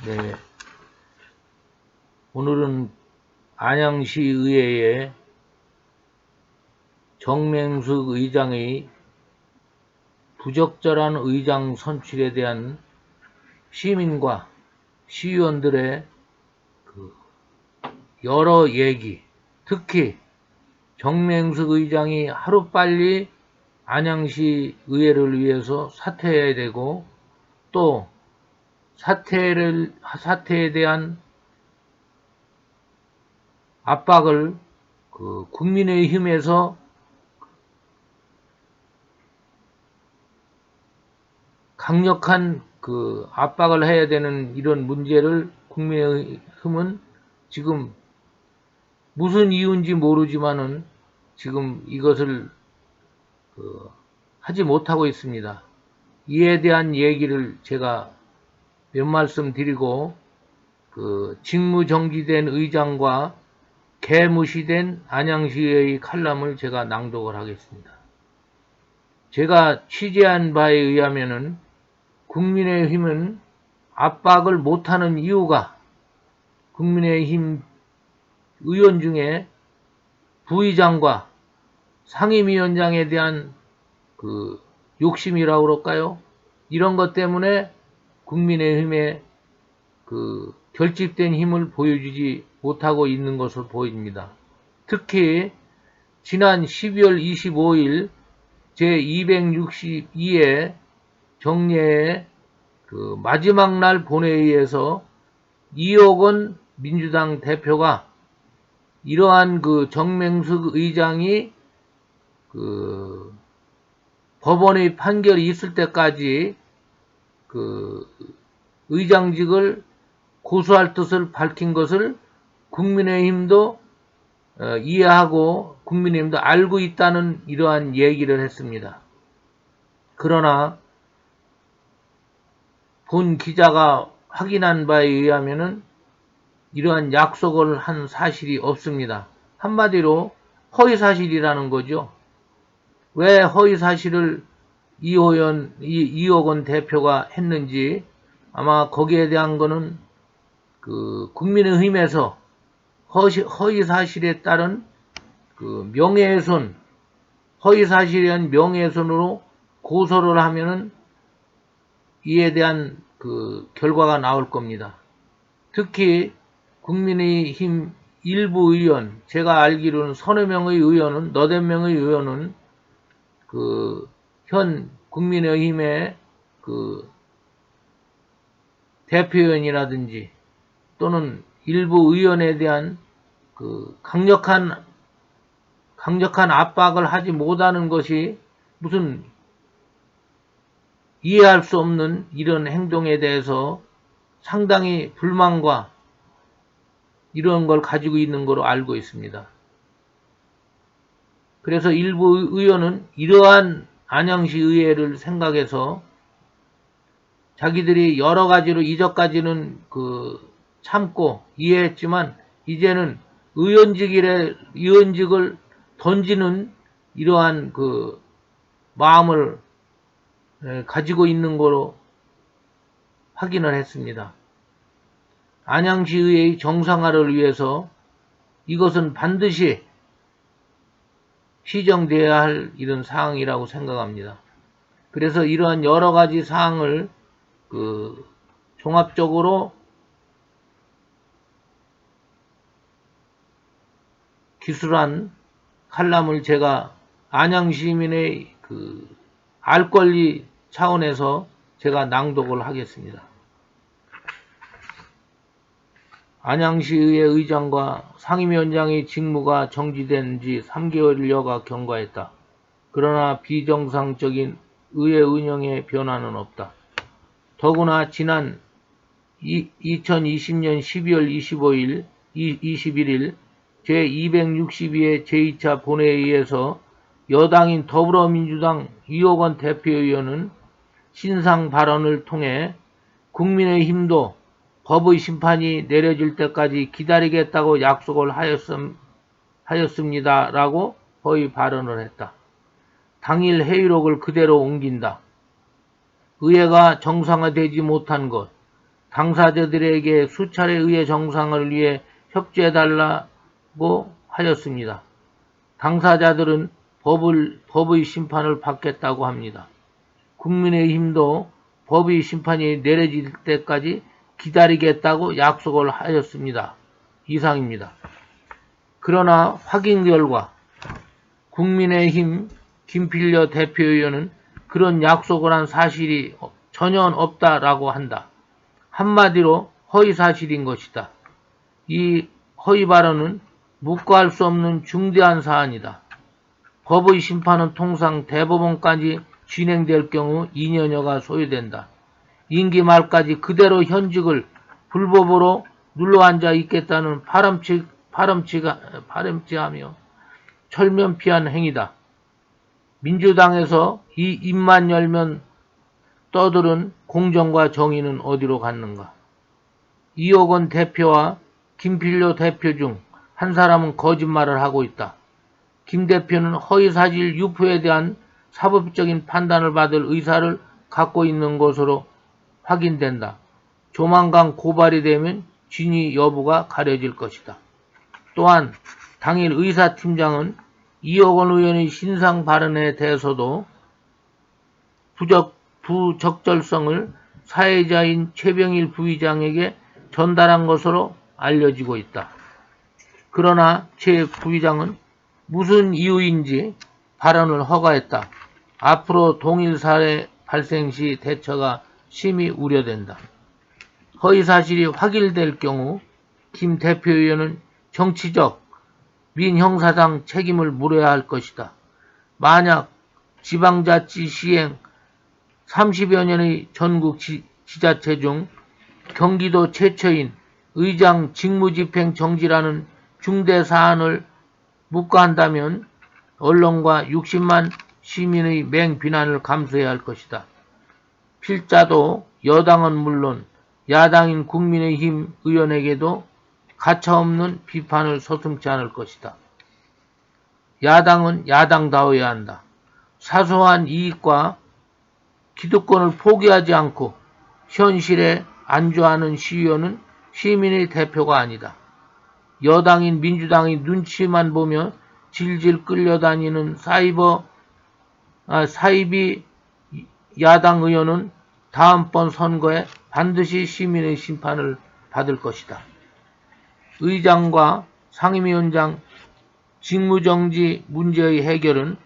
네, 오늘은 안양시의회의 정맹숙 의장의 부적절한 의장 선출에 대한 시민과 시의원들의 여러 얘기, 특히 정맹숙 의장이 하루빨리 안양시 의회를 위해서 사퇴해야 되고, 또 사퇴에 대한 압박을 국민의힘에서 강력한 압박을 해야 되는 이런 문제를 국민의힘은 지금 무슨 이유인지 모르지만은 지금 이것을 하지 못하고 있습니다. 이에 대한 얘기를 제가 몇 말씀 드리고, 직무정지된 의장과 개무시된 안양시의 칼럼을 제가 낭독을 하겠습니다. 제가 취재한 바에 의하면은 국민의힘은 압박을 못하는 이유가 국민의힘 의원 중에 부의장과 상임위원장에 대한 욕심이라고 그럴까요? 이런 것 때문에 국민의힘의 결집된 힘을 보여주지 못하고 있는 것으로 보입니다. 특히 지난 12월 25일 제262회 정례의 마지막 날 본회의에서 이호건 민주당 대표가 이러한 정맹숙 의장이 법원의 판결이 있을 때까지 의장직을 고수할 뜻을 밝힌 것을 국민의힘도 이해하고 국민의힘도 알고 있다는 이러한 얘기를 했습니다. 그러나 본 기자가 확인한 바에 의하면은 이러한 약속을 한 사실이 없습니다. 한마디로 허위사실이라는 거죠. 왜 허위사실을 이호건 대표가 했는지 아마 거기에 대한 거는 국민의힘에서 허위사실에 따른 명예훼손, 허위사실에 의한 명예훼손으로 고소를 하면은 이에 대한 결과가 나올 겁니다. 특히 국민의힘 일부 의원, 제가 알기로는 서너 명의 의원은, 너댓 명의 의원은 현 국민의힘의 대표위원이라든지 또는 일부 의원에 대한 강력한 압박을 하지 못하는 것이 무슨 이해할 수 없는 이런 행동에 대해서 상당히 불만과 이런 걸 가지고 있는 거로 알고 있습니다. 그래서 일부 의원은 이러한 안양시 의회를 생각해서 자기들이 여러 가지로 이전까지는 참고 이해했지만 이제는 의원직을 던지는 이러한 마음을 가지고 있는 거로 확인을 했습니다. 안양시의회의 정상화를 위해서 이것은 반드시 시정되어야 할 이런 사항이라고 생각합니다. 그래서 이러한 여러 가지 사항을 종합적으로 기술한 칼럼을 제가 안양시민의 알 권리 차원에서 제가 낭독을 하겠습니다. 안양시의회 의장과 상임위원장의 직무가 정지된 지 3개월여가 경과했다. 그러나 비정상적인 의회 운영의 변화는 없다. 더구나 지난 2020년 12월 21일 제262회 제2차 본회의에서 여당인 더불어민주당 이호건 대표의원은 신상 발언을 통해 국민의힘도 법의 심판이 내려질 때까지 기다리겠다고 약속을 하였습니다라고 허위 발언을 했다. 당일 회의록을 그대로 옮긴다. 의회가 정상화되지 못한 것, 당사자들에게 수차례 의회 정상을 위해 협조해달라고 하였습니다. 당사자들은 법의 심판을 받겠다고 합니다. 국민의힘도 법의 심판이 내려질 때까지 기다리겠다고 약속을 하였습니다. 이상입니다. 그러나 확인 결과 국민의힘 김필려 대표의원은 그런 약속을 한 사실이 전혀 없다라고 한다. 한마디로 허위사실인 것이다. 이 허위 발언은 묵과할 수 없는 중대한 사안이다. 법의 심판은 통상 대법원까지 진행될 경우 2년여가 소요된다. 임기 말까지 그대로 현직을 불법으로 눌러앉아 있겠다는 파렴치하며 철면피한 행위다. 민주당에서 이 입만 열면 떠드는 공정과 정의는 어디로 갔는가? 이호건 대표와 김필료 대표 중 한 사람은 거짓말을 하고 있다. 김 대표는 허위사실 유포에 대한 사법적인 판단을 받을 의사를 갖고 있는 것으로 확인된다. 조만간 고발이 되면 진위 여부가 가려질 것이다. 또한 당일 의사팀장은 이호건 의원의 신상 발언에 대해서도 부적절성을 사회자인 최병일 부의장에게 전달한 것으로 알려지고 있다. 그러나 최 부의장은 무슨 이유인지 발언을 허가했다. 앞으로 동일 사례 발생 시 대처가 심히 우려된다. 허위사실이 확인될 경우 김 대표의원은 정치적, 민형사상 책임을 물어야 할 것이다. 만약 지방자치 시행 30여 년의 전국 지자체 중 경기도 최초인 의장 직무집행 정지라는 중대 사안을 묵과한다면 언론과 60만 시민의 맹비난을 감수해야 할 것이다. 필자도 여당은 물론 야당인 국민의힘 의원에게도 가차없는 비판을 서슴지 않을 것이다. 야당은 야당다워야 한다. 사소한 이익과 기득권을 포기하지 않고 현실에 안주하는 시의원은 시민의 대표가 아니다. 여당인 민주당의 눈치만 보며 질질 끌려다니는 사이비 야당 의원은 다음번 선거에 반드시 시민의 심판을 받을 것이다. 의장과 상임위원장 직무정지 문제의 해결은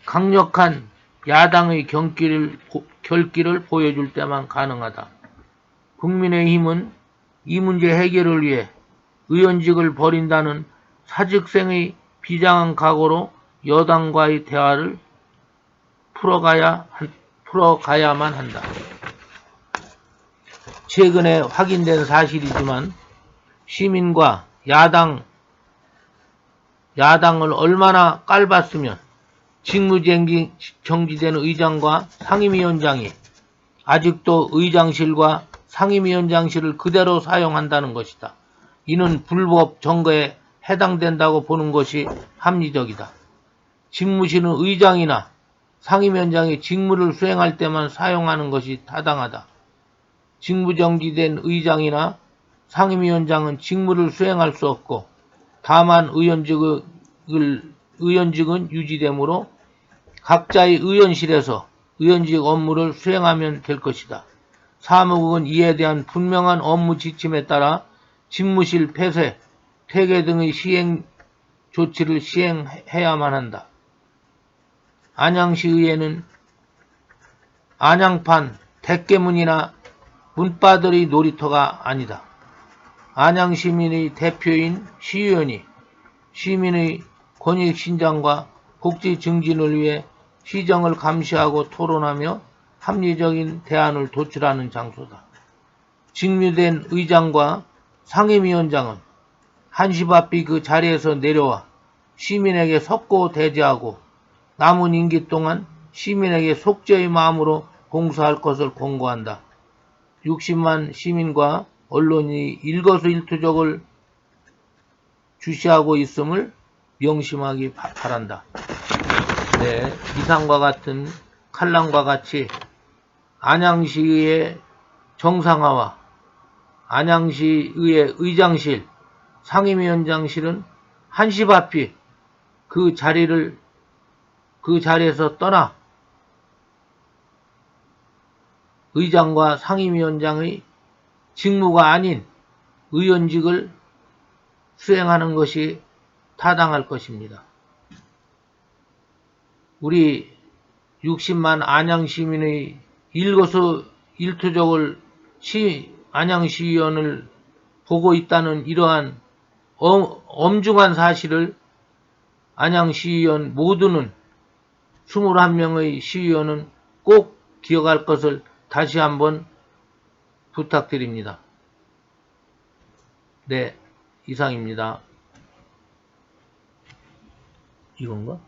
강력한 야당의 결기를 보여줄 때만 가능하다. 국민의힘은 이 문제 해결을 위해 의원직을 버린다는 사직생의 비장한 각오로 여당과의 대화를 풀어가야만 한다. 최근에 확인된 사실이지만 시민과 야당을 얼마나 깔봤으면 직무정지된 의장과 상임위원장이 아직도 의장실과 상임위원장실을 그대로 사용한다는 것이다. 이는 불법 점거에 해당된다고 보는 것이 합리적이다. 직무실은 의장이나 상임위원장이 직무를 수행할 때만 사용하는 것이 타당하다. 직무정지된 의장이나 상임위원장은 직무를 수행할 수 없고 다만 의원직은 유지되므로 각자의 의원실에서 의원직 업무를 수행하면 될 것이다. 사무국은 이에 대한 분명한 업무 지침에 따라 집무실 폐쇄, 퇴계 등의 시행 조치를 시행해야만 한다. 안양시의회는 안양판, 대깨문이나 문바들의 놀이터가 아니다. 안양시민의 대표인 시의원이 시민의 권익신장과 복지 증진을 위해 시정을 감시하고 토론하며 합리적인 대안을 도출하는 장소다. 직무된 의장과 상임위원장은 한시바삐 그 자리에서 내려와 시민에게 섰고 대제하고 남은 임기 동안 시민에게 속죄의 마음으로 봉사할 것을 권고한다. 60만 시민과 언론이 일거수일투족을 주시하고 있음을 명심하기 바란다. 네, 이상과 같은 칼럼과 같이 안양시의 정상화와 안양시의회 의장실, 상임위원장실은 한시바피 그 자리에서 떠나 의장과 상임위원장의 직무가 아닌 의원직을 수행하는 것이 타당할 것입니다. 우리 60만 안양시민의 일거수일투족을 안양시의원을 보고 있다는 이러한 엄중한 사실을 안양시의원 모두는 21명의 시의원은 꼭 기억할 것을 다시 한번 부탁드립니다. 네, 이상입니다. 이건가?